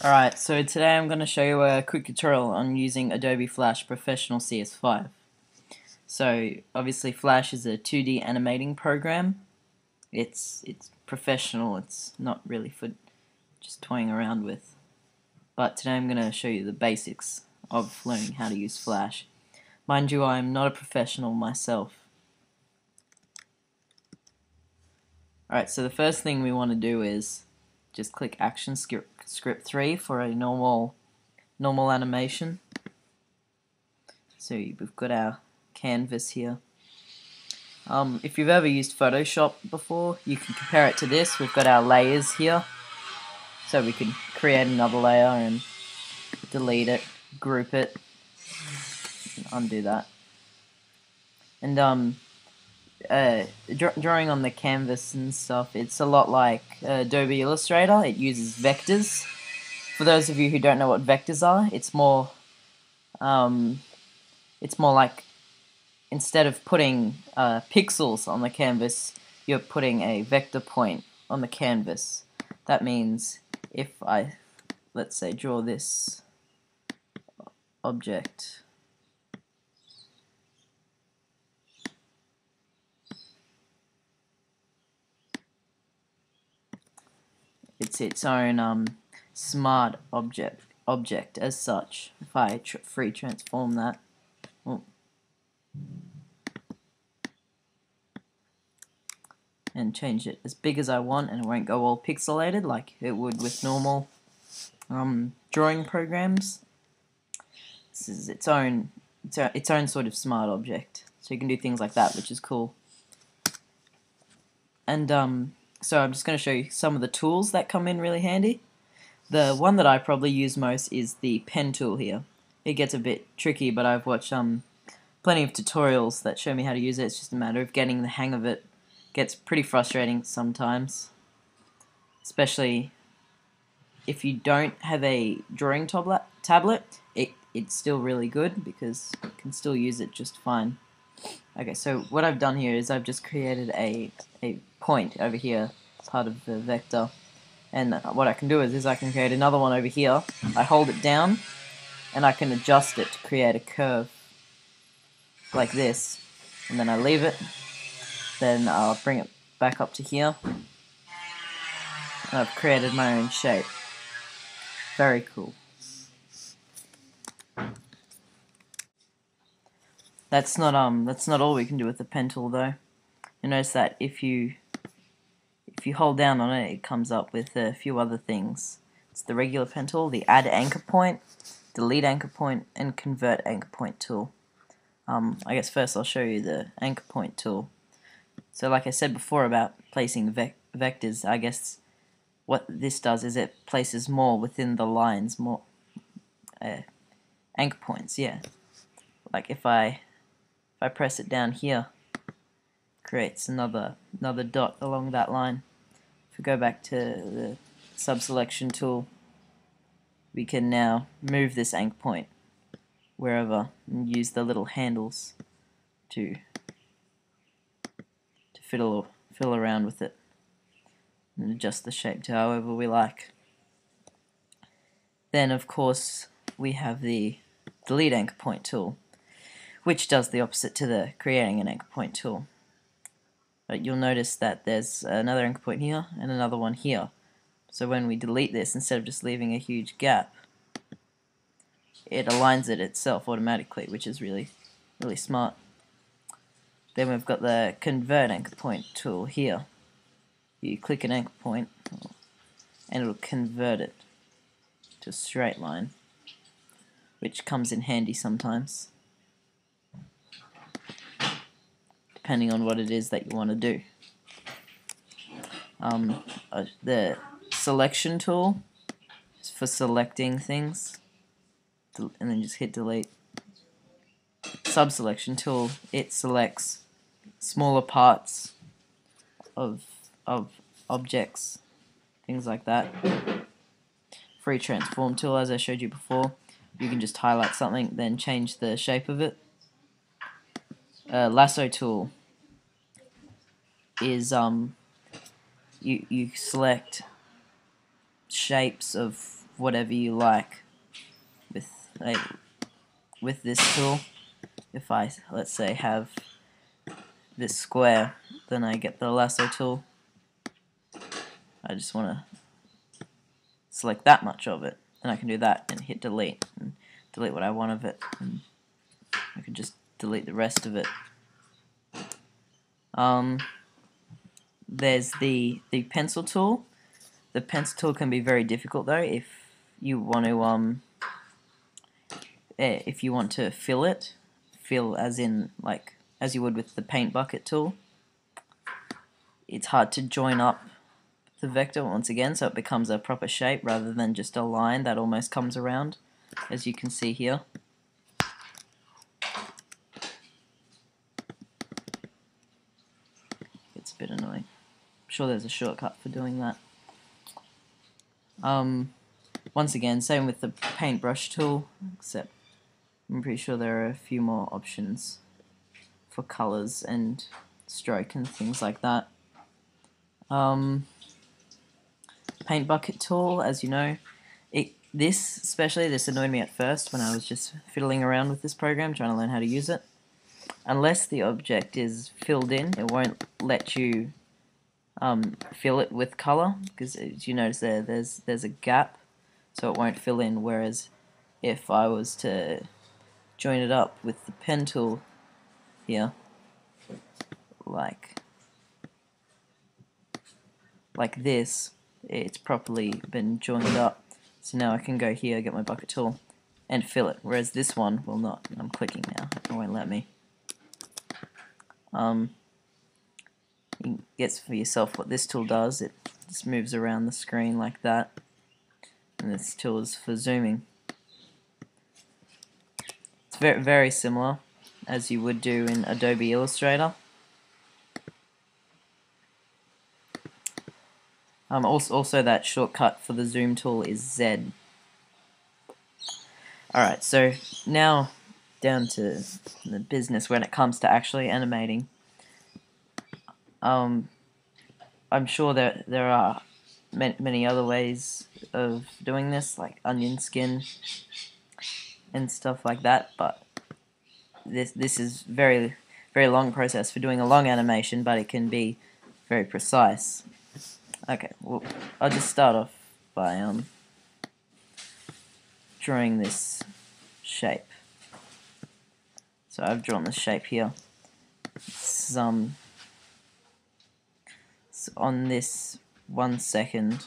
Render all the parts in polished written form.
Alright, so today I'm going to show you a quick tutorial on using Adobe Flash Professional CS5. So obviously Flash is a 2D animating program. It's professional, it's not really for just toying around with. But today I'm going to show you the basics of learning how to use Flash. Mind you, I'm not a professional myself. Alright, so the first thing we want to do is just click Action Script 3 for a normal animation. So we've got our canvas here. If you've ever used Photoshop before, you can compare it to this. We've got our layers here, so we can create another layer and delete it, group it, and undo that. And drawing on the canvas and stuff, it's a lot like Adobe Illustrator. It uses vectors. For those of you who don't know what vectors are, it's more like, instead of putting pixels on the canvas, you're putting a vector point on the canvas. That means if I, let's say, draw this object, it's its own smart object as such. If I free transform that, and change it as big as I want, and it won't go all pixelated like it would with normal drawing programs. This is its own sort of smart object, so you can do things like that, which is cool. And so I'm just going to show you some of the tools that come in really handy. The one that I probably use most is the pen tool here. It gets a bit tricky, but I've watched plenty of tutorials that show me how to use it. It's just a matter of getting the hang of it. Gets pretty frustrating sometimes, especially if you don't have a drawing tablet. It's still really good because you can still use it just fine. Okay, so what I've done here is I've just created a point over here, part of the vector, and what I can do is I can create another one over here. I hold it down and I can adjust it to create a curve like this, and then I leave it. Then I'll bring it back up to here, and I've created my own shape. Very cool. That's not all we can do with the pen tool though. You notice that if you hold down on it, it comes up with a few other things. It's the regular pen tool, the add anchor point, delete anchor point, and convert anchor point tool. I guess first I'll show you the anchor point tool. So like I said before about placing vectors, I guess what this does is it places more within the lines, more anchor points, yeah. Like if I press it down here, it creates another dot along that line. If we go back to the subselection tool, we can now move this anchor point wherever and use the little handles to fiddle around with it and adjust the shape to however we like. Then of course we have the delete anchor point tool, which does the opposite to the creating an anchor point tool. But you'll notice that there's another anchor point here and another one here. So when we delete this, instead of just leaving a huge gap, it aligns it itself automatically, which is really smart. Then we've got the convert anchor point tool here. You click an anchor point and it'll convert it to a straight line, which comes in handy sometimes, depending on what it is that you want to do. The selection tool is for selecting things, and then just hit delete. Subselection tool, it selects smaller parts of objects, things like that. Free transform tool, as I showed you before, you can just highlight something then change the shape of it. Lasso tool is you select shapes of whatever you like with this tool. If I, let's say, have this square, then I get the lasso tool. I just want to select that much of it, and I can do that and hit delete and delete what I want of it, and I can just delete the rest of it. There's the pencil tool. The pencil tool can be very difficult though if you want to fill as in like as you would with the paint bucket tool. It's hard to join up the vector once again so it becomes a proper shape rather than just a line that almost comes around, as you can see here. It's a bit annoying. I'm sure there's a shortcut for doing that. Once again, same with the paintbrush tool, except I'm pretty sure there are a few more options for colors and stroke and things like that. Paint bucket tool, as you know, this annoyed me at first when I was just fiddling around with this program trying to learn how to use it. Unless the object is filled in, it won't let you fill it with color, because as you notice there's a gap, so it won't fill in. Whereas if I was to join it up with the pen tool here, like this, it's properly been joined up. So now I can go here, get my bucket tool, and fill it. Whereas this one will not. I'm clicking now; it won't let me. You get for yourself what this tool does. It just moves around the screen like that, and this tool is for zooming. It's very similar as you would do in Adobe Illustrator. Also that shortcut for the zoom tool is Z. Alright, so now down to the business when it comes to actually animating. I'm sure there are many other ways of doing this, like onion skin and stuff like that, but this is very long process for doing a long animation, but it can be very precise. Okay, well, I'll just start off by drawing this shape. So I've drawn this shape here. It's on this 1 second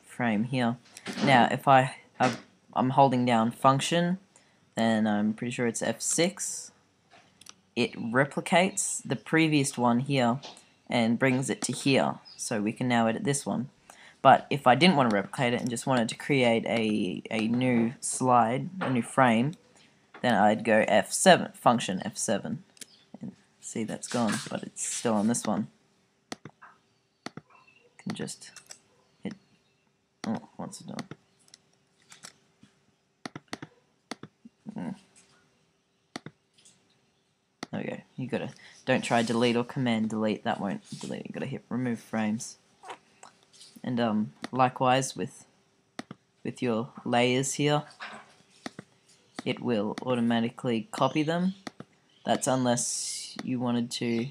frame here. Now, if I'm holding down function, then I'm pretty sure it's F6. It replicates the previous one here and brings it to here, so we can now edit this one. But if I didn't want to replicate it and just wanted to create a new slide, a new frame, then I'd go F7, function F7. And see, that's gone, but it's still on this one. Can just hit, oh, what's it doing? There we go. You gotta, don't try delete or command delete, that won't delete. You gotta hit remove frames. And likewise with your layers here, it will automatically copy them. That's unless you wanted to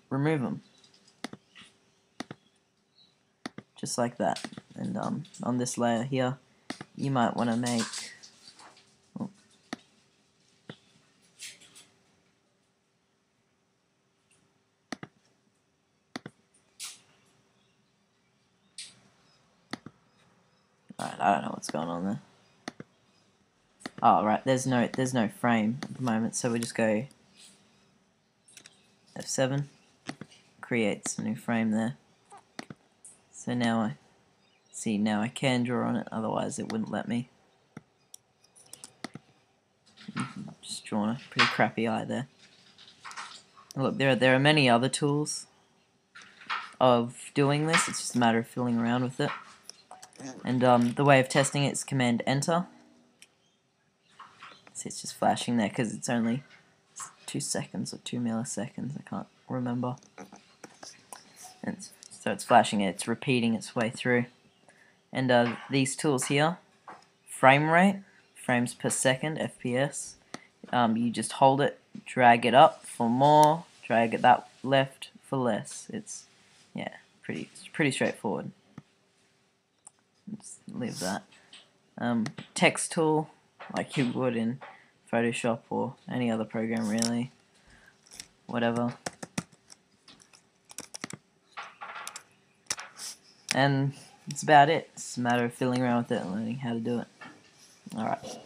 remove them. Just like that. And on this layer here, you might want to make Alright, I don't know what's going on there. Oh, right, there's no frame at the moment, so we just go F7, creates a new frame there. So now I can draw on it, otherwise it wouldn't let me. Just drawn a pretty crappy eye there. Look, there are many other tools of doing this, it's just a matter of fiddling around with it. And the way of testing it is Command Enter. See, it's just flashing there because it's only 2 seconds or 2 milliseconds, I can't remember. And So it's flashing it, it's repeating its way through. And these tools here, frame rate, frames per second, FPS. You just hold it, drag it up for more, drag it that left for less. It's pretty straightforward. Let's leave that. Text tool, like you would in Photoshop or any other program really, whatever. And that's about it. It's a matter of fiddling around with it and learning how to do it. Alright.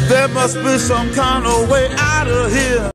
There must be some kind of way out of here.